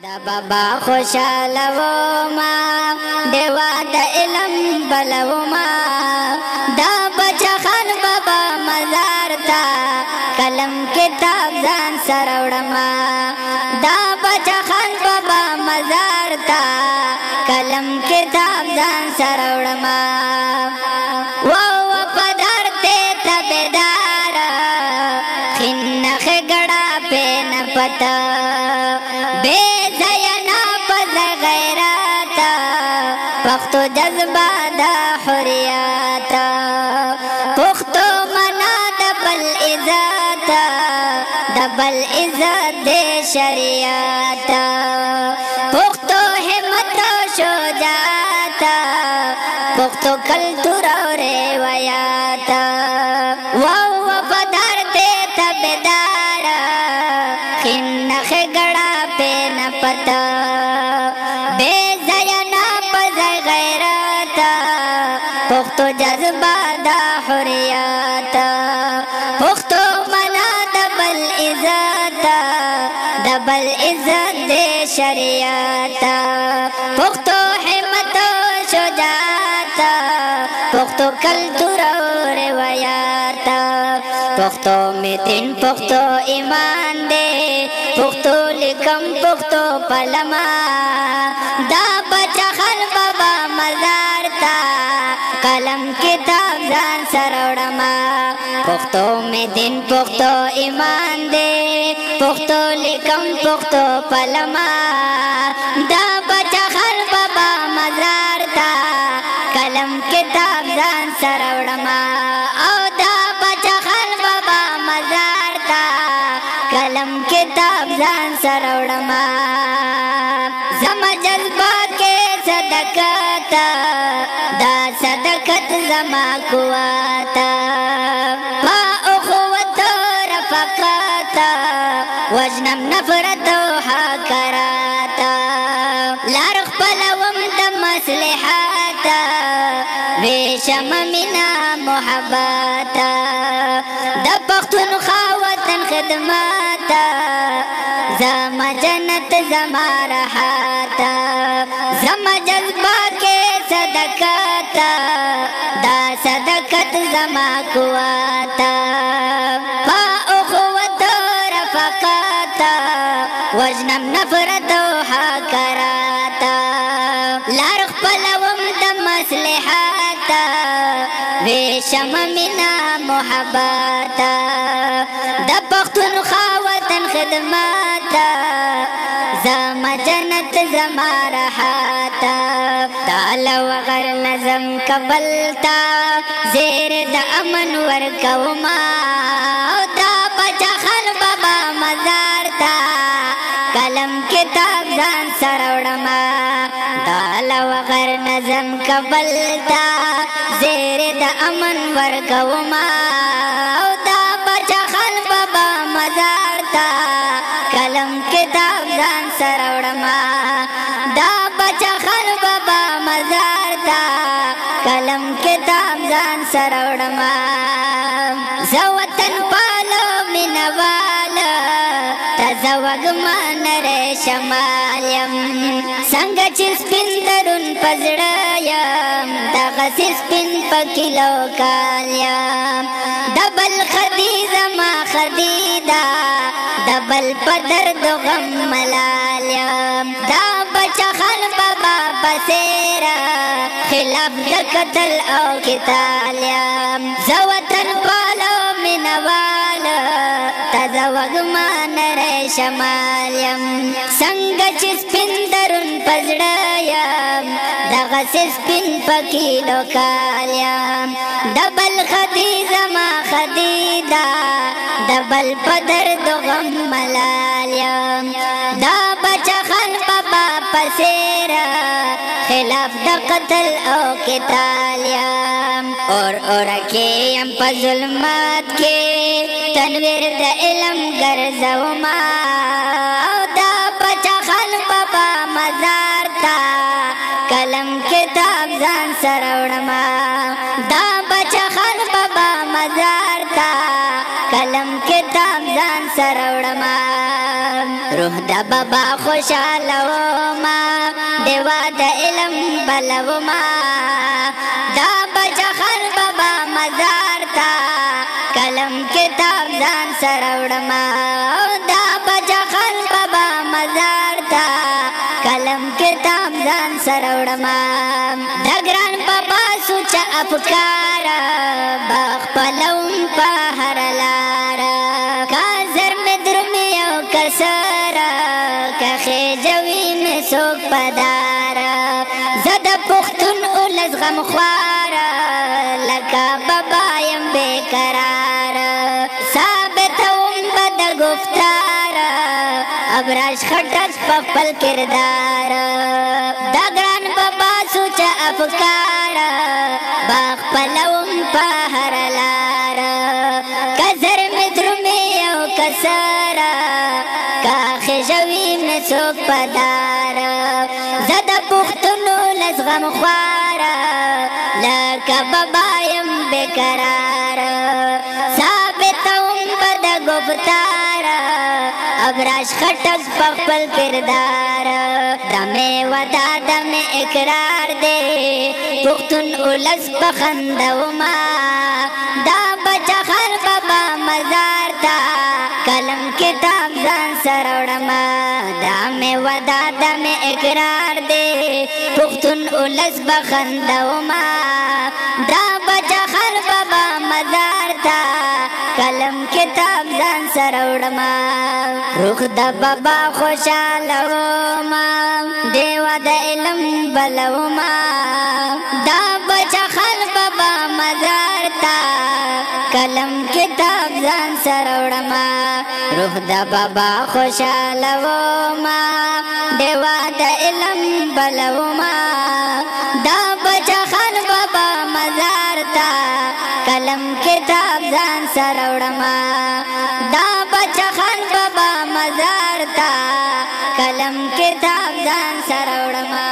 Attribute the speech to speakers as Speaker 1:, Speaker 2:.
Speaker 1: دا بابا خوشاله وما دیوا د علم بلوما دا بچا خان بابا مزار تا قلم کتاب ځان سره وړما دا بچا خان بابا مزار تا قلم کتاب ځان سره وړما و پدار ته تبدار خنخ گڑا په نه پتا پختو جذبہ دا حریات پختو منا دبل عزت دبل عزت دے شریعت پختو حمت شجاعت پختو کلتور اور روایات واو پدار تے تبدار خنخ گڑا پہ نہ پتا پختو جذبہ دا حریات پختو منا دبل عزت دبل عزت دے شریعت پختو حمت شجاعت پختو کلتور اور روایات پختو میتین پختو ایمان دے پختو لکم پختو پلما دا بچا خان بابا مزار تا قلم کتاب ځان سره وړما پښتو مې دین پښتو ایمان دې پښتو لیکم پښتو پلما دا بچا خان بابا مزار تا قلم کتاب ځان سره وړما او دا بچا خان بابا مزار تا قلم کتاب ځان سره وړما زما جذبه کې صدقات دا صدقت زما قواتا پا اخوت رفقاتا وجنم نفرت و حاکراتا لارخ پلوم دا مصلحاتا ویشم منا محباتا دا پختون خاوتن خدماتا زما جنت زما رحاتا زما جذبہ کے صدقاتا دا صدقت زما قواتا پا اخوت رفقاتا وجنم نفرت و حاکراتا لارخ پلوم دا مصلحاتا ویشم منا محباتا دا پختون خاوتن خدماتا زما جنت زما رحاتا تعالی وغر نظم قبلتا زیر دا امن ورکوما دا بچا خان بابا مزار تا قلم کتاب ځان سره وړما تعالی وغر نظم قبلتا زیر دا امن ورکوما دا بچا خان بابا مزار تا قلم کتاب ځان سره وړما دا بچا خان بابا مزار تا قلم کتاب ځان سره وړما زه وطن پالو مینوال تازه وږمه نری شمال یم څنګه چې سپین درون په زړه یم دغسې سپین په کیلو کال یم دبل خدي زما خدي ده دبل په درد و غم ملال یم دا بچا خان بابا بسیرا خلاف د قتل او قتال یم زه وطن پالو مینوال تازه وږمه نری شمال یم څنګه چې سپین درون په زړه یم دغسې سپین په کیلو کال یم دبل خدي زما خدي ده دبل په درد و غم ملال یم دا بچا خان بابا پسیرا خلاف د قتل او قتال یم اور کې یم په ظلمات کې تنویر د علم ګرځوما دا بچا خان بابا مزار تا قلم کتاب ځان سره وړما دا بچا خان بابا مزار تا قلم کتاب ځان سره وړما روح دا بابا خوشاله وما دیوا د علم بلوما دا بچخر بابا مزار تا قلم کتاب ځان سره وړما دا بچخر بابا مزار تا قلم کتاب ځان سره وړما دا ګران بابا سوچ افکار بخپلوم په هر لار کازر مې درمې او کسر کخې جوي مې څوک پدار زه د پښتون اولس غمخوار لکه بابا یم بېقرار ثابتوم به د گفتار ابراج خټک په خپل کردار دا ګران بابا سوچ افکار بخپلوم په هر لار کزر مې درمې او کسر کاخې ژوي مې څوک پدار زه د پښتون اولس غمخوار لکه بابا یم بېقرار ثابتوم به د گفتار ابراج خټک په خپل کردار دا مې ودا دا مې اقرار دی پښتون اولس په خندوما دا بچخر بابا مزار تا قلم کتاب ځان سره وړما دا مې ودا دا مې اقرار دی پښتون اولس په خندوما دا بچخر بابا مزار تا قلم کتاب ځان سره وړما روح د بابا خوشاله وما دیوا د علم بلوما دا بچخر بابا مزار تا قلم کتاب ځان سره وړما روح د بابا خوشاله وما دیوا د علم بلوما دا بچخر بابا مزار تا قلم کتاب ځان سره وړما دا بچخر بابا مزار تا قلم کتاب ځان سره وړما